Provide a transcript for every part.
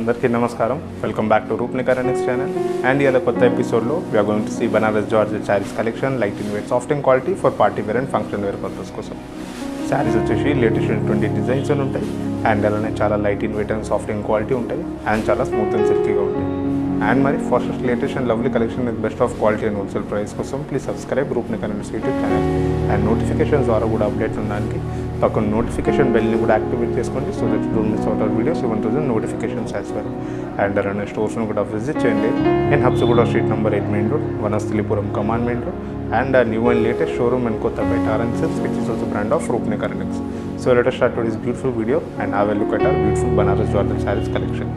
అందరికీ నమస్కారం. Welcome back to Roopnikar next channel. And ఇలా కొత్త ఎపిసోడ్లో we are going to see Banaras georgette saris collection, light in weight, soft and quality for party wear and function wear purpose కోసం. శారీస్ వచ్చేసి latest 20 designs అని ఉంటాయి. And అలానే చాలా light in weight and soft and quality ఉంటాయి. అండ్ చాలా smooth and సిల్కీగా ఉంటాయి. అండ్ మరి first latest and lovely collection with best of quality and wholesale price కోసం please subscribe Roopnikar YouTube channel. And notifications ద్వారా కూడా అప్డేట్ ఉండడానికి పక్కన నోటిఫికేషన్ బెల్ని కూడా యాక్టివేట్ చేసుకోండి. So that don't miss out our videos, even to the notifications as well. And అలానే స్టోర్స్ను కూడా visit చేయండి. In Habsiguda street number 8 main road, Vanasthalipuram come on main road. And new and latest showroom in Kottapet RN6, which is also brand of Rupnikar Next. So let us start today's beautiful video and have a look at our beautiful Banaras Jordan sarees collection.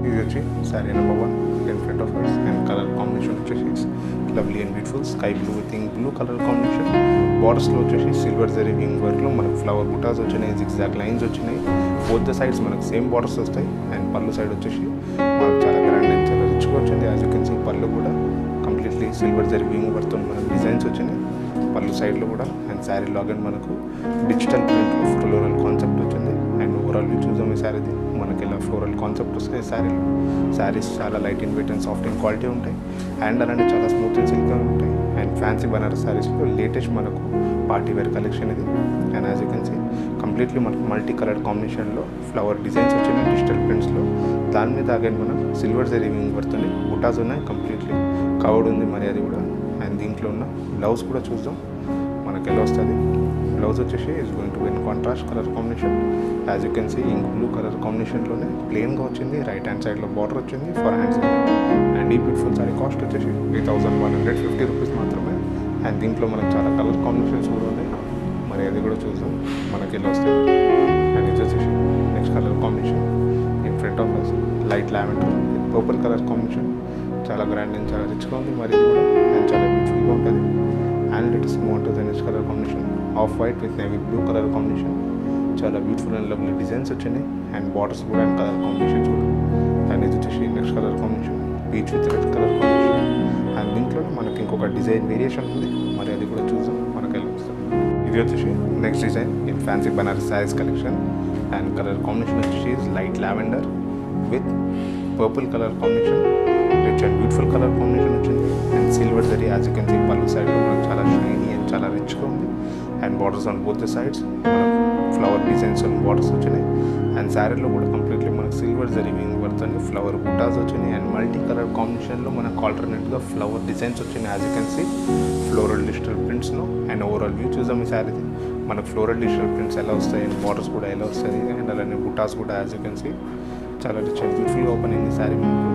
This is saree number 1 in front of us, and color combination is lovely and beautiful sky blue with ink blue color combination. Borders lo వచ్చేసి silver zari wing work లో మనకు flower butas వచ్చినాయి, zigzag lines వచ్చినాయి. Both the sides మనకు same borders వస్తాయి. And పళ్ళు side వచ్చేసి మనకు చాలా గ్రాండ్ అండ్ చాలా రిచ్గా వచ్చింది. యాజ్ యూ కెన్ సీ పళ్ళు కూడా కంప్లీట్లీ సిల్వర్ జరీ వింగ్ వర్క్తో మనకు డిజైన్స్ వచ్చినాయి పళ్ళు సైడ్లో కూడా. అండ్ శారీ లాగన్ మనకు డిజిటల్ ప్రింట్లో ఫ్లోరల్ కాన్సెప్ట్ వచ్చింది. అండ్ ఓవరాల్ వ్యూ చూద్దాం ఈ శారీది. మనకి ఇలా ఫ్లోరల్ కాన్సెప్ట్ వస్తాయి శారీలో. శారీస్ చాలా light in weight and soft and quality ఉంటాయి. అండ్ అలాంటి చాలా స్మూత్ అండ్ సిల్క్గా ఉంటాయి. అండ్ ఫ్యాన్సీ బనారస్ శారీస్లో లేటెస్ట్ మనకు పార్టీ వేర్ కలెక్షన్ ఇది. And as you can see completely మనకు మల్టీ కలర్ కాంబినేషన్లో ఫ్లవర్ డిజైన్స్ వచ్చినాయి డిజిటల్ ప్రింట్స్లో. దాని మీద అగైన్ మనం సిల్వర్ జరీ వింగ్ పడుతుంది, బుటాస్ ఉన్నాయి, కంప్లీట్లీ కవర్డ్ ఉంది మరి అది కూడా. అండ్ దీంట్లో ఉన్న బ్లౌజ్ కూడా చూద్దాం మనకి ఎలా వస్తుంది. బ్లౌజ్ వచ్చేసి is going to in contrast colour combination. As you can see ink blue colour కాంబినేషన్లోనే ప్లెయిన్గా వచ్చింది. రైట్ హ్యాండ్ సైడ్లో బార్డర్ వచ్చింది ఫర్ హ్యాండ్స్. అండ్ ఈ బ్యూటిఫుల్ సారీ కాస్ట్ వచ్చేసి 3150 రూపీస్ మాత్రమే. అండ్ దీంట్లో మనకు చాలా కలర్ కాంబినేషన్స్ కూడా ఉన్నాయి, మరి అది కూడా చూద్దాం మనకి ఎలా వస్తుంది. అండ్ ఇది వచ్చేసి next colour combination in front of us light lavender with purple colour combination. చాలా గ్రాండ్ అండ్ చాలా రిచ్గా ఉంది మరి ఇది కూడా. అండ్ చాలా బ్యూటిఫుల్గా ఉంటుంది. And it is more to the next colour combination of white with navy blue colour combination. చాలా బ్యూటిఫుల్ అండ్ లవ్లీ డిజైన్స్ వచ్చినాయి. అండ్ బార్డర్స్ కూడా అండ్ కలర్ కాంబినేషన్స్ కూడా. అండ్ ఇది వచ్చేసి next colour combination peach with red colour combination. And దీంట్లో మనకి ఇంకొక design variation ఉంది, మరి అది కూడా చూద్దాం మనకి ఎలా వస్తుంది. ఇది వచ్చేసి next design in fancy Banaras saris collection. And colour combination వచ్చేసి light lavender with purple colour combination. Rich and beautiful colour combination వచ్చింది. And silver zari as you can see pallu సైడ్లో మనకు చాలా షైనీ అండ్ చాలా రిచ్గా ఉంది. And borders on both the sides మనకు flower designs and borders వచ్చినాయి. అండ్ శారీలో కూడా కంప్లీట్లీ మనకు సిల్వర్ జరీ వింగ్ పడుతుంది, ఫ్లవర్ బుటాస్ వచ్చినాయి. అండ్ మల్టీ కలర్ కాంబినేషన్లో మనకు ఆల్టర్నేట్గా ఫ్లవర్ డిజైన్స్ వచ్చినాయి. As you can see floral digital ప్రింట్స్లో. అండ్ ఓవరాల్ వ్యూ చూద్దాం ఈ శారీది. మనకు ఫ్లోరల్ డిజిటల్ ప్రింట్స్ ఎలా వస్తాయి అండ్ బార్డర్స్ కూడా ఎలా వస్తాయి. అండ్ అలానే బుటాస్ కూడా యాజ్ యూ కెన్ సీ చాలా రిచ్ అండ్ బ్యూటిఫుల్గా ఓపెన్ అయింది శారీ మనకు.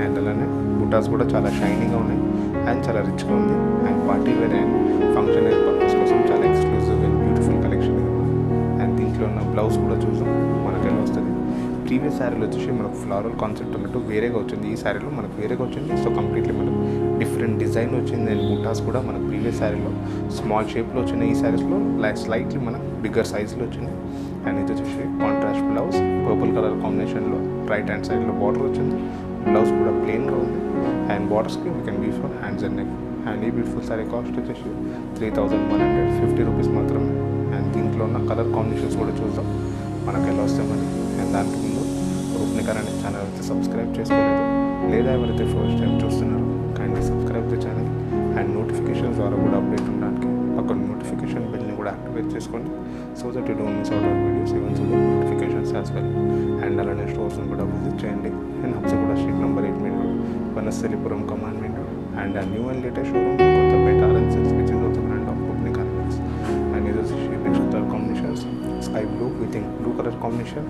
అండ్ అలానే బుటాస్ కూడా చాలా షైనీగా ఉన్నాయి అండ్ చాలా రిచ్గా ఉంది. And party wear and function wear purpose కోసం చాలా ఎక్స్క్లూజివ్ అండ్ బ్యూటిఫుల్ కలెక్షన్ ఇది. అండ్ దీంట్లో ఉన్న బ్లౌజ్ కూడా చూద్దాం మనకు ఎలా వస్తుంది. ప్రీవియస్ శారీలో వచ్చేసి మనకు ఫ్లోరల్ కాన్సెప్ట్ అన్నట్టు వేరేగా వచ్చింది, ఈ శారీలో మనకు వేరేగా వచ్చింది. సో కంప్లీట్లీ మనకు డిఫరెంట్ డిజైన్ వచ్చింది. అండ్ బుటాస్ కూడా మనకు ప్రీవియస్ శారీలో స్మాల్ షేప్లో వచ్చినాయి, ఈ శారీస్లో స్లైట్లీ మనకు బిగ్గర్ సైజ్లో వచ్చింది. అండ్ ఇది వచ్చేసి కాంట్రాస్ట్ బ్లౌజ్ పర్పుల్ కలర్ కాంబినేషన్లో రైట్ హ్యాండ్ సైడ్లో బార్డర్ వచ్చింది. బ్లౌజ్ కూడా ప్లెయిన్గా ఉంది. అండ్ బార్డర్స్కి we can use for hands and neck. And ఈ బ్యూటిఫుల్ సారీ కాస్ట్ వచ్చేసి 3150 రూపీస్ మాత్రమే. అండ్ దీంట్లో ఉన్న కలర్ కాంబినేషన్స్ కూడా చూద్దాం మనకు ఎలా వస్తామని. అండ్ దానికి ముందు రూప్నికర్ అనే ఛానల్ అయితే సబ్స్క్రైబ్ చేసుకోలేదు లేదా ఎవరైతే ఫస్ట్ టైం చూస్తున్నారో kindly subscribe the channel. And notifications ద్వారా కూడా అప్డేట్ ఉండడానికి అక్కడ నోటిఫికేషన్ బెల్ని కూడా యాక్టివేట్ చేసుకోండి. So that you don't miss out our videos, even to notifications as well. And అలానే స్టోర్స్ని కూడా విజిట్ చేయండి. And Habsiguda street number 8 main road, Vanasthalipuram come on main road. And new and latest showroom Kottapet RN6, which is also brand of Rupnikar Next. And ఇది వచ్చేసి next colour combinations sky blue with ink blue colour combination,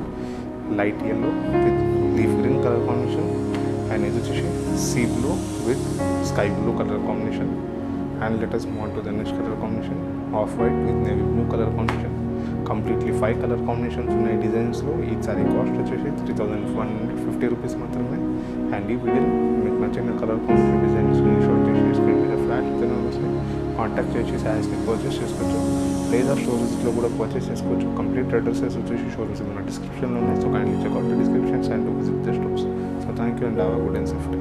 light yellow with leaf green colour combination. And ఇది వచ్చేసి sea blue with sky blue colour combination. And let us move on to the next color combination of white with navy blue colour combination. Completely 5 colour combinations ఉన్నాయి డిజైన్స్లో. ఈ sorry cost వచ్చేసి 3150 rupees మాత్రమే. And ఈ video మీకు నచ్చిన colour combination designs short చేసి screen మీద ఫ్లాష్ వస్తాయి, కాంటాక్ట్ చేసి శారీస్ని పర్చేస్ చేసుకోవచ్చు లేదా షోరూమ్స్లో కూడా పర్చేస్ చేసుకోవచ్చు. కంప్లీట్ అడ్రసెస్ వచ్చేసి షోరూమ్స్ మన డిస్క్రిప్షన్లో ఉన్నాయి. So kindly checkout the descriptions and visit the stores. So thank you and have a good and safe day.